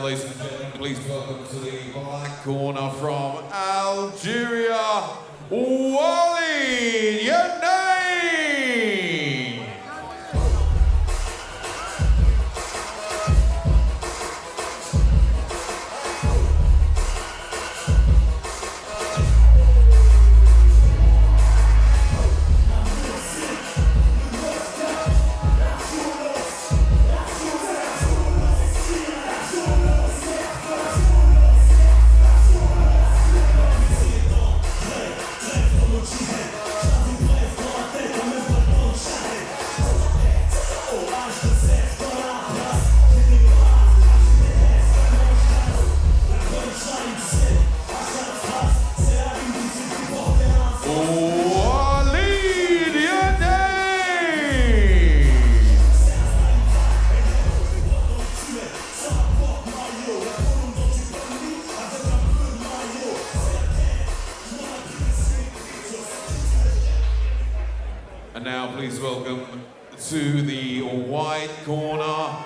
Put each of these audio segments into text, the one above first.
ladies and gentlemen, please welcome to the black corner from Algeria, Walid Djenane! And now please welcome to the white corner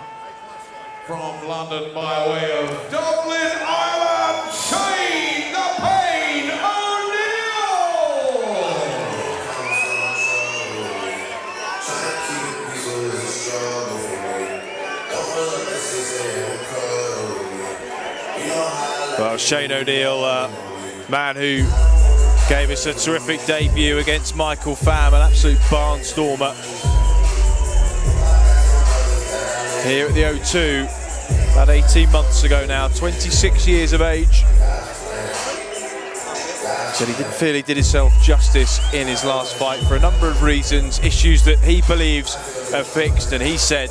from London by way of Dublin, Ireland, Shane the Pain O'Neill! Well, Shane O'Neill, man who gave us a terrific debut against Michael Pham, an absolute barnstormer here at the O2 about 18 months ago now, 26 years of age. Said he didn't feel he did himself justice in his last fight for a number of reasons, issues that he believes are fixed, and he said,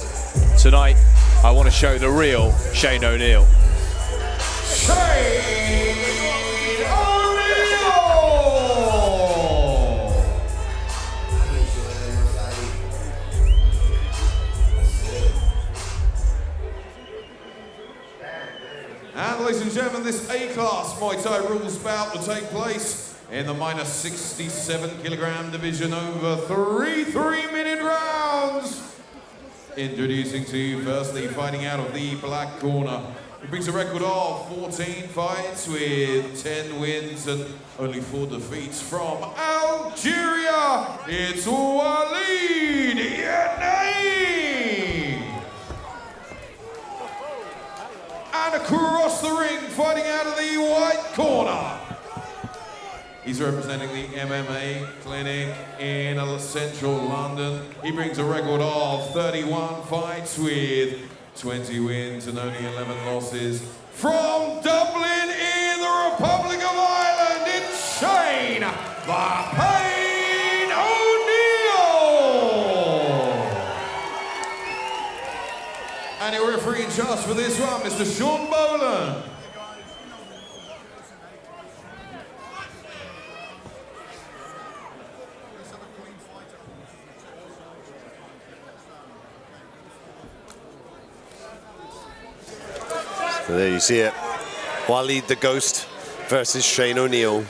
tonight I want to show the real Shane O'Neill. And ladies and gentlemen, this A-class Muay Thai rules bout will take place in the minus 67 kilogram division over three 3-minute rounds. Introducing to you firstly, fighting out of the black corner. He brings a record of 14 fights with 10 wins and only 4 defeats from Algeria. It's Walid Djenane! And across the ring, fighting out of the white corner. He's representing the MMA clinic in central London. He brings a record of 31 fights with 20 wins and only 11 losses. From Dublin in the Republic of Ireland, it's Shane the Pain O'Neill! And your referee in charge for this one, Mr. Sean Boland. So there you see it, Walid the Ghost versus Shane O'Neill.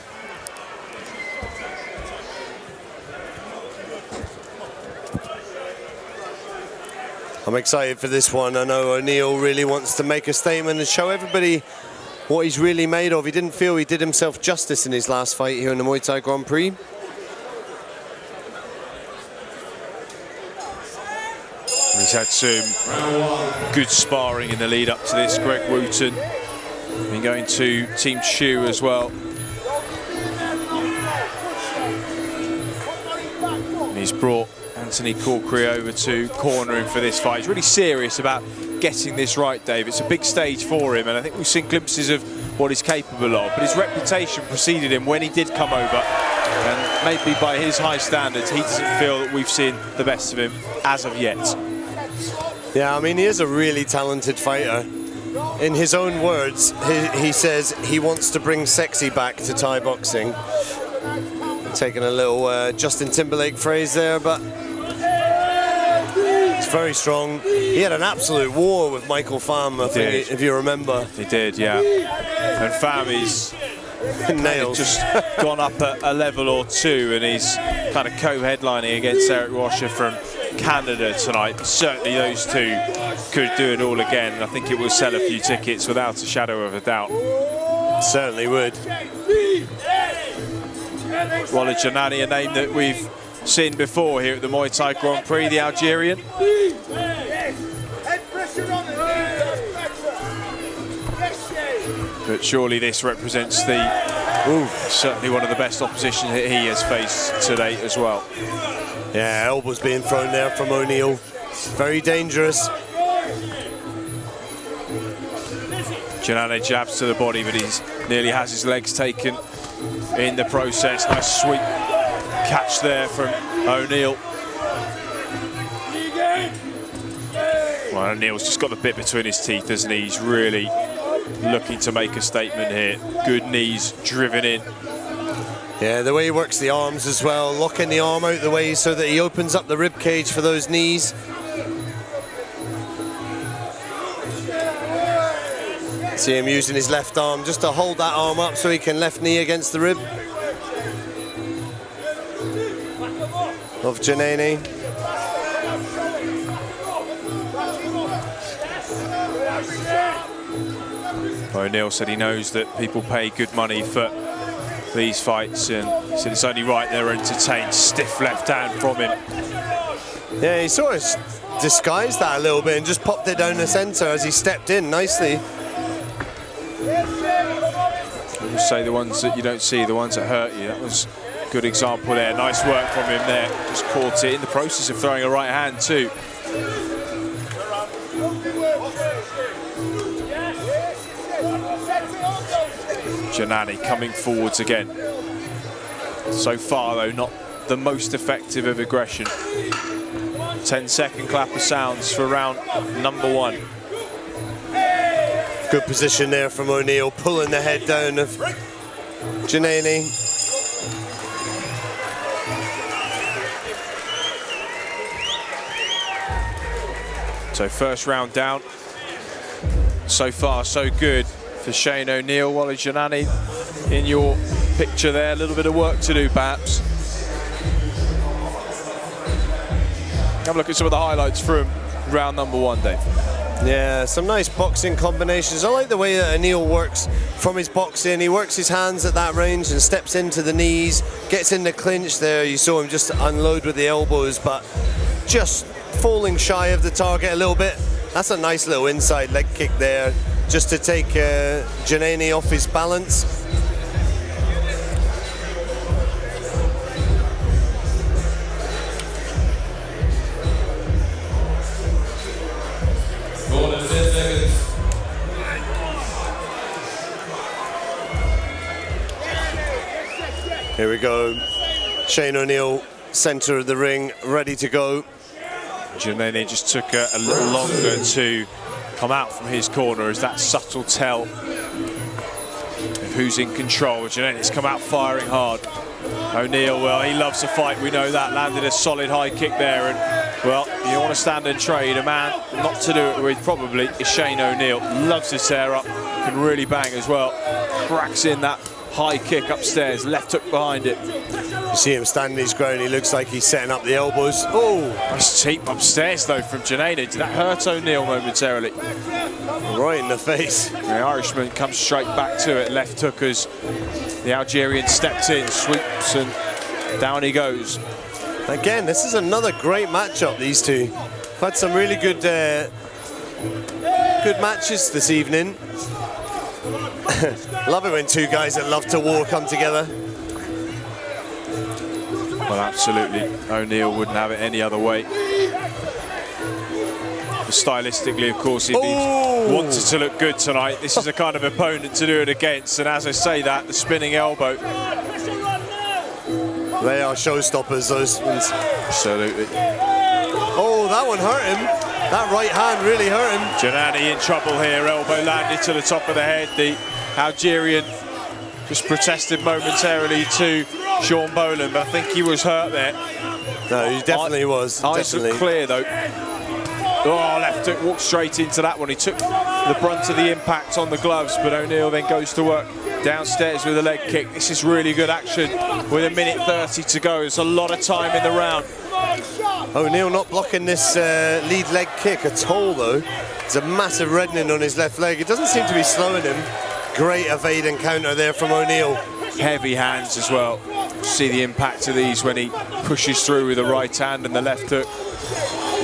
I'm excited for this one. I know O'Neill really wants to make a statement and show everybody what he's really made of. He didn't feel he did himself justice in his last fight here in the Muay Thai Grand Prix. He's had some good sparring in the lead up to this. Greg Wooten been going to Team Chu as well. And he's brought Anthony Corkery over to corner him for this fight. He's really serious about getting this right, Dave. It's a big stage for him, and I think we've seen glimpses of what he's capable of. But his reputation preceded him when he did come over, and maybe by his high standards, he doesn't feel that we've seen the best of him as of yet. Yeah, I mean, he is a really talented fighter. In his own words, he says he wants to bring sexy back to Thai boxing. Taking a little Justin Timberlake phrase there, but it's very strong. He had an absolute war with Michael Pham, I think, if you remember. He did, yeah. And Pham is nails. Just gone up a level or two, and he's kind of co-headlining against Eric Rocha from Canada tonight. Certainly those two could do it all again, and I think it will sell a few tickets without a shadow of a doubt. Certainly would. Walid Djenane, a name that we've seen before here at the Muay Thai Grand Prix, the Algerian. But surely this represents certainly one of the best opposition that he has faced to date as well. Yeah, elbows being thrown there from O'Neill. Very dangerous. Djenane jabs to the body, but he nearly has his legs taken in the process. Nice sweep catch there from O'Neill. Well, O'Neill's just got the bit between his teeth, hasn't he? He's really looking to make a statement here. Good knees driven in. Yeah, the way he works the arms as well, locking the arm out the way so that he opens up the rib cage for those knees. See him using his left arm just to hold that arm up so he can left knee against the rib of Djenane. O'Neill said he knows that people pay good money for these fights, and he said it's only right they're entertained. Stiff left hand from him. Yeah, he sort of disguised that a little bit and just popped it down the centre as he stepped in nicely. You say the ones that you don't see, the ones that hurt you. That was a good example there. Nice work from him there. Just caught it in the process of throwing a right hand too. Djenane coming forwards again. So far though, not the most effective of aggression. 10-second clap of sounds for round number 1. Good position there from O'Neill, pulling the head down of Djenane. So first round down. So far, so good for Shane O'Neill. Walid Djenane in your picture there. A little bit of work to do, perhaps. Have a look at some of the highlights from round number 1, Dave. Yeah, some nice boxing combinations. I like the way that O'Neill works from his boxing. He works his hands at that range and steps into the knees, gets in the clinch there. You saw him just unload with the elbows, but just falling shy of the target a little bit. That's a nice little inside leg kick there, just to take Djenane off his balance. Here we go. Shane O'Neill, centre of the ring, ready to go. Djenane just took a little longer to come out from his corner, as that subtle tell of who's in control. Djenane's come out firing hard. O'Neill, well, he loves to fight, we know that. Landed a solid high kick there, and well, you want to stand and trade. A man not to do it with probably is Shane O'Neill. Loves to tear up, can really bang as well. Cracks in that high kick upstairs, left hook behind it. You see him standing his ground, he looks like he's setting up the elbows. Oh! Nice teep upstairs though from Djenane. Did that hurt O'Neill momentarily? Right in the face. The Irishman comes straight back to it, left hook as the Algerian steps in, sweeps, and down he goes. Again, this is another great matchup, these two. Had some really good matches this evening. Love it when two guys that love to war come together. Well, absolutely. O'Neill wouldn't have it any other way. But stylistically, of course, if he wanted to look good tonight, this is the kind of opponent to do it against. And as I say that, the spinning elbow. They are showstoppers, those ones. Absolutely. Oh, that one hurt him. That right hand really hurt him. Djenane in trouble here. Elbow landed to the top of the head. The Algerian just protested momentarily to Sean Boland, but I think he was hurt there. No, he definitely was. Eyes look clear though. Oh, left hook, walked straight into that one. He took the brunt of the impact on the gloves, but O'Neill then goes to work downstairs with a leg kick. This is really good action with 1:30 to go. There's a lot of time in the round. O'Neill not blocking this lead leg kick at all, though. There's a massive reddening on his left leg. It doesn't seem to be slowing him. Great evade and counter there from O'Neill. Heavy hands as well. See the impact of these when he pushes through with the right hand and the left hook.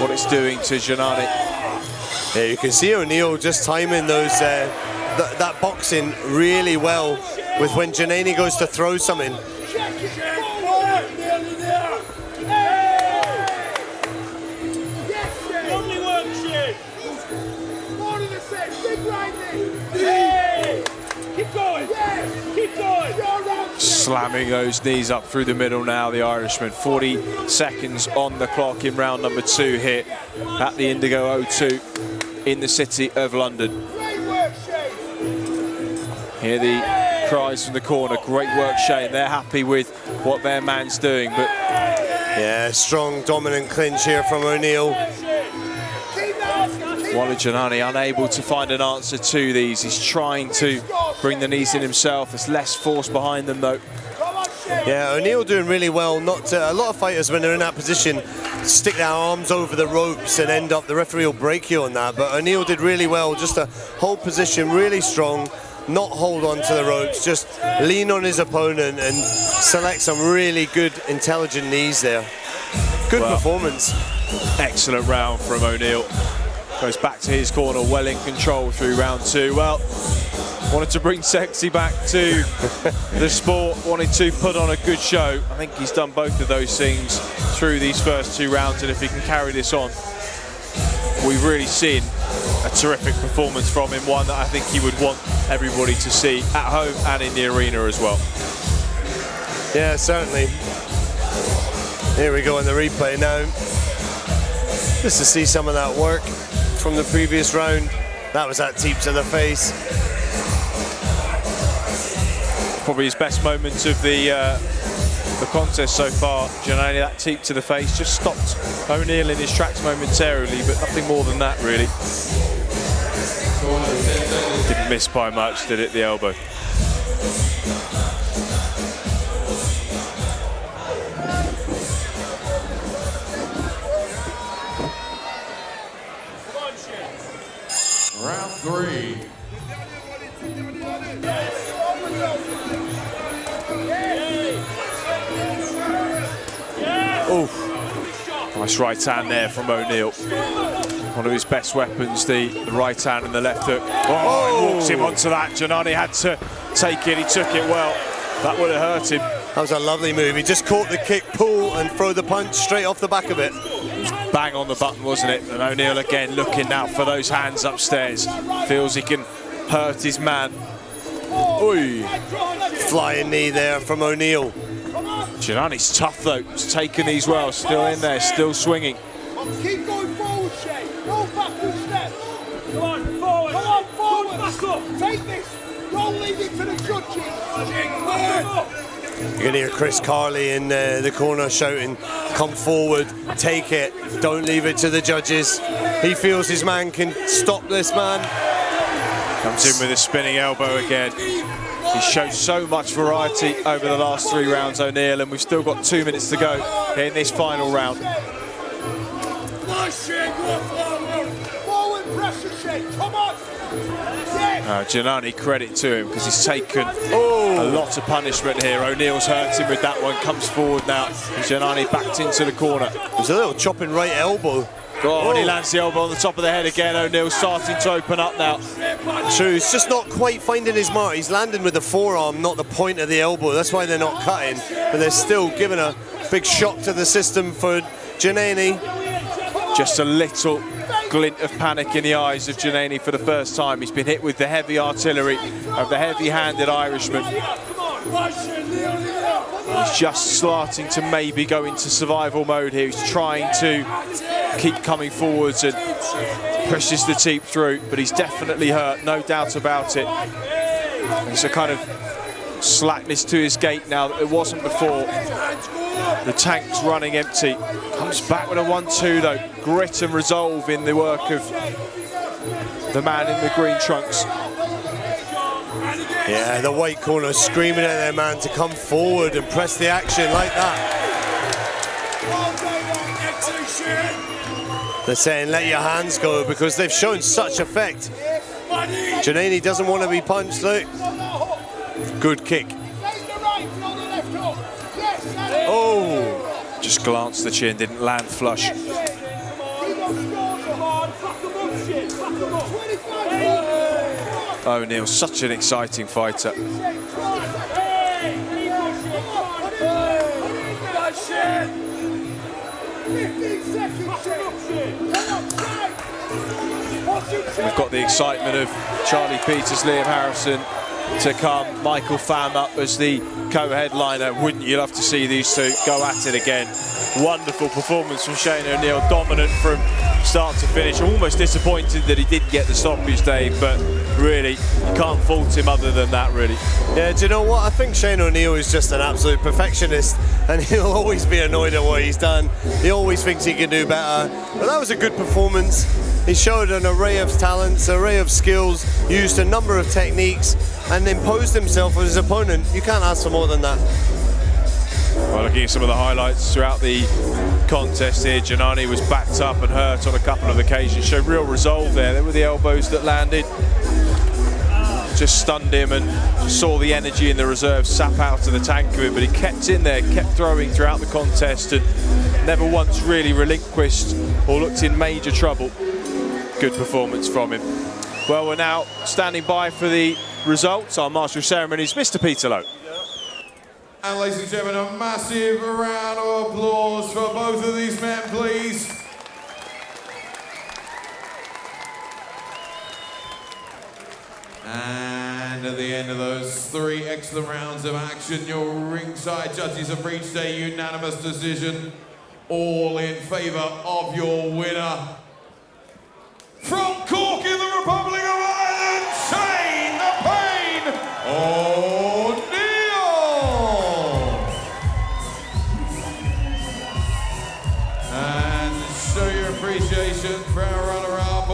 What it's doing to Djenane. Yeah, you can see O'Neill just timing those that boxing really well with when Djenane goes to throw something. Slamming those knees up through the middle now, the Irishman. 40 seconds on the clock in round number 2 here at the Indigo O2 in the city of London. Hear the cries from the corner. Great work, Shane. They're happy with what their man's doing, but yeah, strong dominant clinch here from O'Neill. Walid Djenane unable to find an answer to these. He's trying to bring the knees in himself. There's less force behind them though. Yeah, O'Neill doing really well. Not a lot of fighters, when they're in that position, stick their arms over the ropes and end up, the referee will break you on that. But O'Neill did really well, just to hold position really strong, not hold on to the ropes, just lean on his opponent and select some really good, intelligent knees there. Good performance. Excellent round from O'Neill. Goes back to his corner, well in control through round 2. Well, wanted to bring Sexy back to the sport, wanted to put on a good show. I think he's done both of those things through these first 2 rounds, and if he can carry this on, we've really seen a terrific performance from him, one that I think he would want everybody to see at home and in the arena as well. Yeah, certainly. Here we go in the replay now. Just to see some of that work from the previous round. That was that teep to the face. Probably his best moment of the contest so far. Djenane, that teep to the face just stopped O'Neill in his tracks momentarily, but nothing more than that really. Didn't miss by much, did it, the elbow? Round 3. Oh, nice right hand there from O'Neill. One of his best weapons, the right hand and the left hook. Oh, he walks him onto that. Djenane had to take it, he took it well. That would have hurt him. That was a lovely move. He just caught the kick, pull, and throw the punch straight off the back of it. Bang on the button, wasn't it? And O'Neill again looking now for those hands upstairs. Feels he can hurt his man. Oy. Flying knee there from O'Neill. Djenane's tough though. He's taken these well. Still in there, still swinging. Keep going forward, Shane. No backward steps. Come on, forward. Come on, forward. Back up. Take this. Don't leave it to the judges. You can hear Chris Carley in the corner shouting, come forward, take it, don't leave it to the judges. He feels his man can stop this man. Comes in with a spinning elbow again. He showed so much variety over the last 3 rounds, O'Neill, and we've still got 2 minutes to go in this final round. Forward pressure, Shane. Come on. Djenane, credit to him because he's taken a lot of punishment here. O'Neill's hurt him with that one, comes forward now. Djenane backed into the corner. There's a little chopping right elbow. Oh, and he lands the elbow on the top of the head again. O'Neill starting to open up now. True, he's just not quite finding his mark. He's landing with the forearm, not the point of the elbow. That's why they're not cutting. But they're still giving a big shock to the system for Djenane. Just a little glint of panic in the eyes of Djenane for the first time. He's been hit with the heavy artillery of the heavy-handed Irishman. He's just starting to maybe go into survival mode here. He's trying to keep coming forwards and pushes the teep through, but he's definitely hurt, no doubt about it. It's a kind of slackness to his gait now that it wasn't before. The tank's running empty. Comes back with a 1-2 though. Grit and resolve in the work of the man in the green trunks. Yeah, the white corner screaming at their man to come forward and press the action like that. They're saying let your hands go because they've shown such effect. Djenane doesn't want to be punched, look. Good kick. Oh, just glanced the chin, didn't land flush. O'Neal, such an exciting fighter. We've got the excitement of Charlie Peters, Liam Harrison to come. Michael Pham up as the co-headliner. Wouldn't you love to see these two go at it again? Wonderful performance from Shane O'Neal, dominant from start to finish. I'm almost disappointed that he didn't get the stoppage, Dave, but really, you can't fault him other than that, really. Yeah, do you know what? I think Shane O'Neal is just an absolute perfectionist, and he'll always be annoyed at what he's done. He always thinks he can do better. But that was a good performance. He showed an array of talents, array of skills, used a number of techniques, and imposed himself on his opponent. You can't ask for more than that. Well, looking at some of the highlights throughout the contest here, Djenane was backed up and hurt on a couple of occasions. Showed real resolve there. There were the elbows that landed. Just stunned him and saw the energy in the reserve sap out of the tank of it, but he kept in there, kept throwing throughout the contest and never once really relinquished or looked in major trouble. Good performance from him. Well, we're now standing by for the results. Our Master of Ceremonies, Mr. Peter Lowe. And ladies and gentlemen, a massive round of applause for both of these men, please. And at the end of those 3 excellent rounds of action, your ringside judges have reached a unanimous decision, all in favour of your winner. From Cork in the Republic of Ireland, Shane the Pain O'Neal! And show your appreciation for our runner-up,